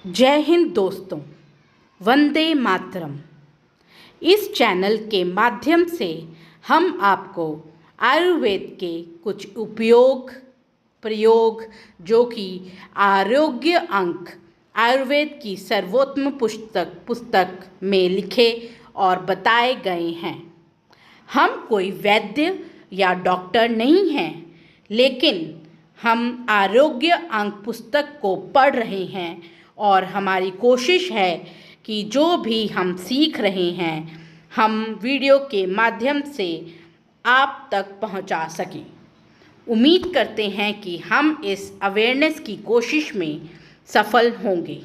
जय हिंद दोस्तों, वंदे मातरम। इस चैनल के माध्यम से हम आपको आयुर्वेद के कुछ प्रयोग जो कि आरोग्य अंक आयुर्वेद की सर्वोत्तम पुस्तक में लिखे और बताए गए हैं। हम कोई वैद्य या डॉक्टर नहीं हैं, लेकिन हम आरोग्य अंक पुस्तक को पढ़ रहे हैं और हमारी कोशिश है कि जो भी हम सीख रहे हैं हम वीडियो के माध्यम से आप तक पहुंचा सकें। उम्मीद करते हैं कि हम इस अवेयरनेस की कोशिश में सफल होंगे।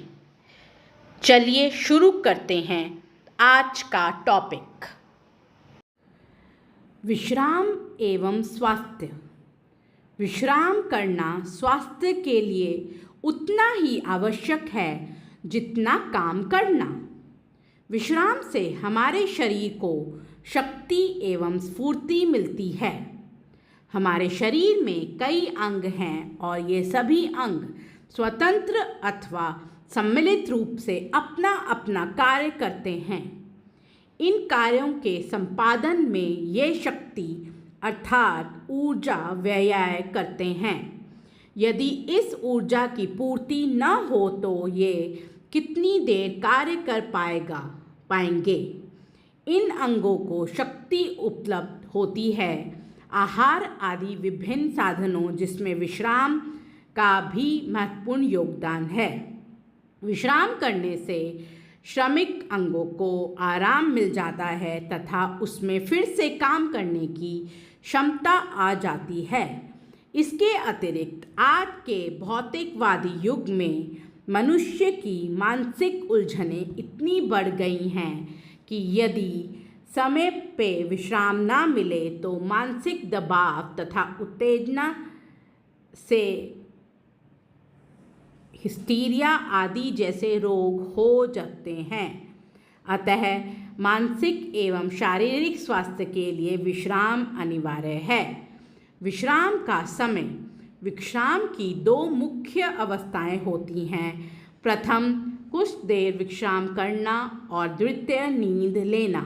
चलिए शुरू करते हैं आज का टॉपिक। विश्राम एवं स्वास्थ्य। विश्राम करना स्वास्थ्य के लिए उतना ही आवश्यक है जितना काम करना। विश्राम से हमारे शरीर को शक्ति एवं स्फूर्ति मिलती है। हमारे शरीर में कई अंग हैं और ये सभी अंग स्वतंत्र अथवा सम्मिलित रूप से अपना अपना कार्य करते हैं। इन कार्यों के संपादन में ये शक्ति अर्थात ऊर्जा व्यय करते हैं। यदि इस ऊर्जा की पूर्ति न हो तो ये कितनी देर कार्य कर पाएंगे। इन अंगों को शक्ति उपलब्ध होती है आहार आदि विभिन्न साधनों जिसमें विश्राम का भी महत्वपूर्ण योगदान है। विश्राम करने से श्रमिक अंगों को आराम मिल जाता है तथा उसमें फिर से काम करने की क्षमता आ जाती है। इसके अतिरिक्त आज के भौतिकवादी युग में मनुष्य की मानसिक उलझनें इतनी बढ़ गई हैं कि यदि समय पे विश्राम ना मिले तो मानसिक दबाव तथा उत्तेजना से हिस्टीरिया आदि जैसे रोग हो सकते हैं। अतः मानसिक एवं शारीरिक स्वास्थ्य के लिए विश्राम अनिवार्य है। विश्राम का समय। विश्राम की दो मुख्य अवस्थाएं होती हैं। प्रथम कुछ देर विश्राम करना और द्वितीय नींद लेना।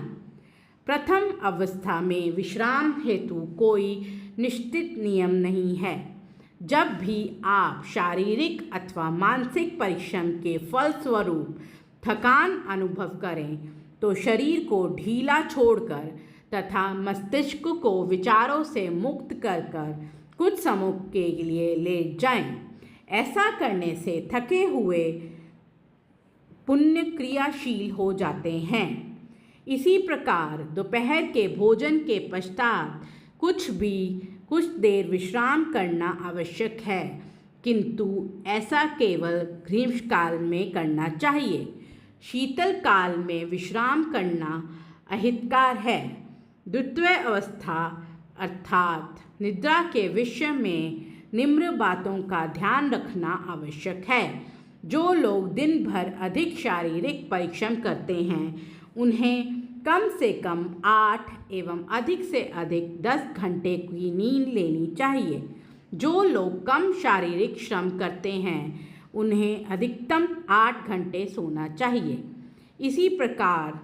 प्रथम अवस्था में विश्राम हेतु कोई निश्चित नियम नहीं है। जब भी आप शारीरिक अथवा मानसिक परिश्रम के फलस्वरूप थकान अनुभव करें तो शरीर को ढीला छोड़कर तथा मस्तिष्क को विचारों से मुक्त कर कुछ समय के लिए लेट जाएं। ऐसा करने से थके हुए पुण्य क्रियाशील हो जाते हैं। इसी प्रकार दोपहर के भोजन के पश्चात कुछ देर विश्राम करना आवश्यक है, किंतु ऐसा केवल ग्रीष्मकाल में करना चाहिए। शीतल काल में विश्राम करना अहितकार है। द्वितीय अवस्था अर्थात निद्रा के विषय में निम्न बातों का ध्यान रखना आवश्यक है। जो लोग दिन भर अधिक शारीरिक परिश्रम करते हैं उन्हें कम से कम 8 एवं अधिक से अधिक 10 घंटे की नींद लेनी चाहिए। जो लोग कम शारीरिक श्रम करते हैं उन्हें अधिकतम 8 घंटे सोना चाहिए। इसी प्रकार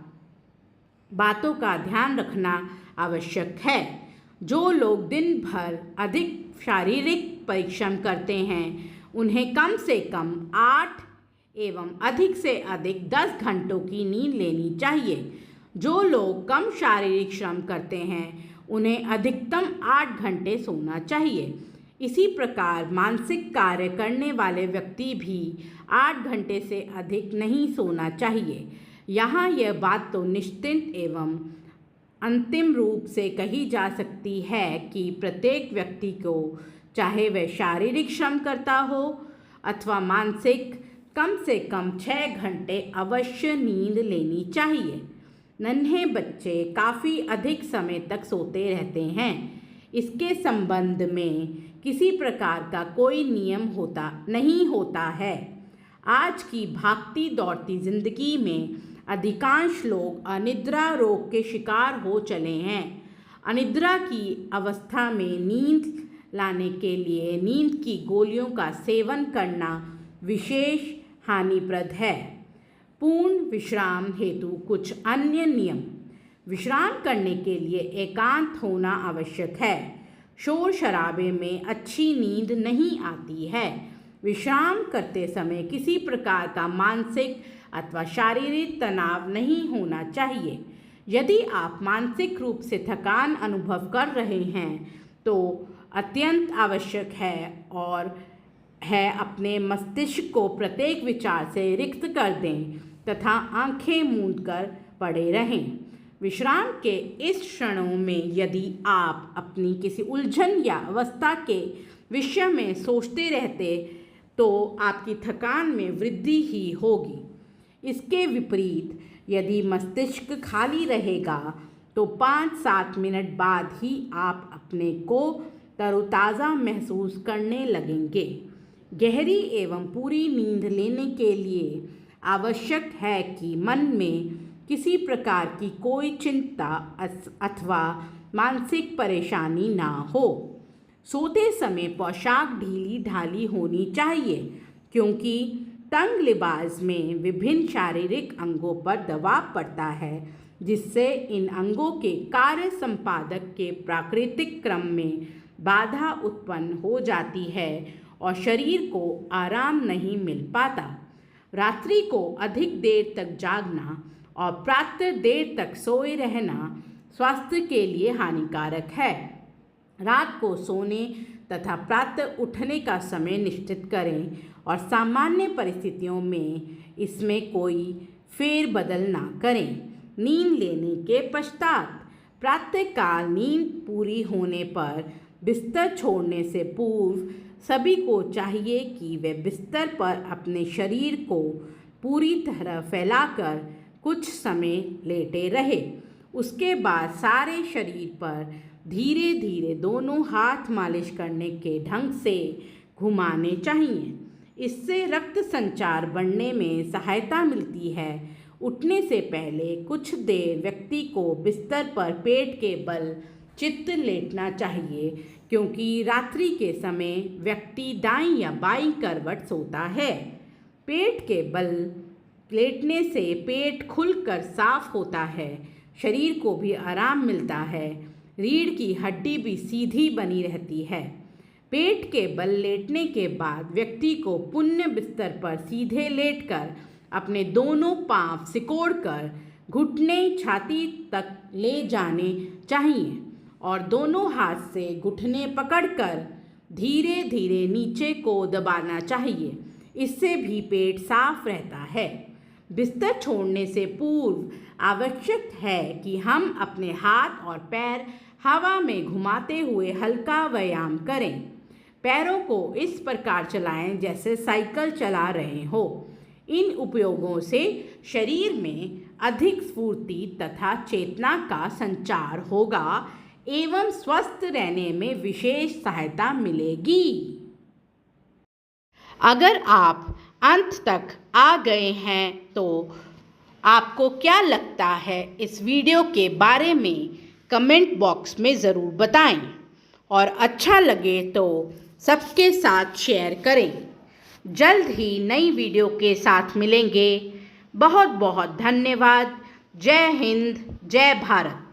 बातों का ध्यान रखना आवश्यक है। जो लोग दिन भर अधिक शारीरिक परिश्रम करते हैं उन्हें कम से कम 8 एवं अधिक से अधिक 10 घंटों की नींद लेनी चाहिए। जो लोग कम शारीरिक श्रम करते हैं उन्हें अधिकतम 8 घंटे सोना चाहिए। इसी प्रकार मानसिक कार्य करने वाले व्यक्ति भी 8 घंटे से अधिक नहीं सोना चाहिए। यहाँ यह बात तो निश्चित एवं अंतिम रूप से कही जा सकती है कि प्रत्येक व्यक्ति को चाहे वह शारीरिक श्रम करता हो अथवा मानसिक कम से कम 6 घंटे अवश्य नींद लेनी चाहिए। नन्हे बच्चे काफ़ी अधिक समय तक सोते रहते हैं। इसके संबंध में किसी प्रकार का कोई नियम नहीं होता है। आज की भागती दौड़ती जिंदगी में अधिकांश लोग अनिद्रा रोग के शिकार हो चले हैं। अनिद्रा की अवस्था में नींद लाने के लिए नींद की गोलियों का सेवन करना विशेष हानिप्रद है। पूर्ण विश्राम हेतु कुछ अन्य नियम। विश्राम करने के लिए एकांत होना आवश्यक है। शोर शराबे में अच्छी नींद नहीं आती है। विश्राम करते समय किसी प्रकार का मानसिक अथवा शारीरिक तनाव नहीं होना चाहिए। यदि आप मानसिक रूप से थकान अनुभव कर रहे हैं तो अत्यंत आवश्यक है अपने मस्तिष्क को प्रत्येक विचार से रिक्त कर दें तथा आंखें मूंद कर पड़े रहें। विश्राम के इस क्षणों में यदि आप अपनी किसी उलझन या अवस्था के विषय में सोचते रहते तो आपकी थकान में वृद्धि ही होगी। इसके विपरीत यदि मस्तिष्क खाली रहेगा तो 5-7 मिनट बाद ही आप अपने को तरोताज़ा महसूस करने लगेंगे। गहरी एवं पूरी नींद लेने के लिए आवश्यक है कि मन में किसी प्रकार की कोई चिंता अथवा मानसिक परेशानी ना हो। सोते समय पोशाक ढीली ढाली होनी चाहिए क्योंकि तंग लिबास में विभिन्न शारीरिक अंगों पर दबाव पड़ता है जिससे इन अंगों के कार्य संपादक के प्राकृतिक क्रम में बाधा उत्पन्न हो जाती है और शरीर को आराम नहीं मिल पाता। रात्रि को अधिक देर तक जागना और प्रातः देर तक सोए रहना स्वास्थ्य के लिए हानिकारक है। रात को सोने तथा प्रातः उठने का समय निश्चित करें और सामान्य परिस्थितियों में इसमें कोई फेरबदल ना करें। नींद लेने के पश्चात प्रातःकाल नींद पूरी होने पर बिस्तर छोड़ने से पूर्व सभी को चाहिए कि वे बिस्तर पर अपने शरीर को पूरी तरह फैलाकर कुछ समय लेटे रहे। उसके बाद सारे शरीर पर धीरे धीरे दोनों हाथ मालिश करने के ढंग से घुमाने चाहिए। इससे रक्त संचार बढ़ने में सहायता मिलती है। उठने से पहले कुछ देर व्यक्ति को बिस्तर पर पेट के बल चित्त लेटना चाहिए क्योंकि रात्रि के समय व्यक्ति दाईं या बाईं करवट सोता है। पेट के बल लेटने से पेट खुलकर साफ होता है, शरीर को भी आराम मिलता है, रीढ़ की हड्डी भी सीधी बनी रहती है। पेट के बल लेटने के बाद व्यक्ति को पुण्य बिस्तर पर सीधे लेटकर अपने दोनों पांव सिकोड़कर घुटने छाती तक ले जाने चाहिए और दोनों हाथ से घुटने पकड़कर धीरे धीरे नीचे को दबाना चाहिए। इससे भी पेट साफ रहता है। बिस्तर छोड़ने से पूर्व आवश्यक है कि हम अपने हाथ और पैर हवा में घुमाते हुए हल्का व्यायाम करें। पैरों को इस प्रकार चलाएं जैसे साइकिल चला रहे हो। इन उपयोगों से शरीर में अधिक स्फूर्ति तथा चेतना का संचार होगा एवं स्वस्थ रहने में विशेष सहायता मिलेगी। अगर आप अंत तक आ गए हैं तो आपको क्या लगता है इस वीडियो के बारे में कमेंट बॉक्स में ज़रूर बताएं और अच्छा लगे तो सबके साथ शेयर करें। जल्द ही नई वीडियो के साथ मिलेंगे। बहुत बहुत धन्यवाद। जय हिंद, जय भारत।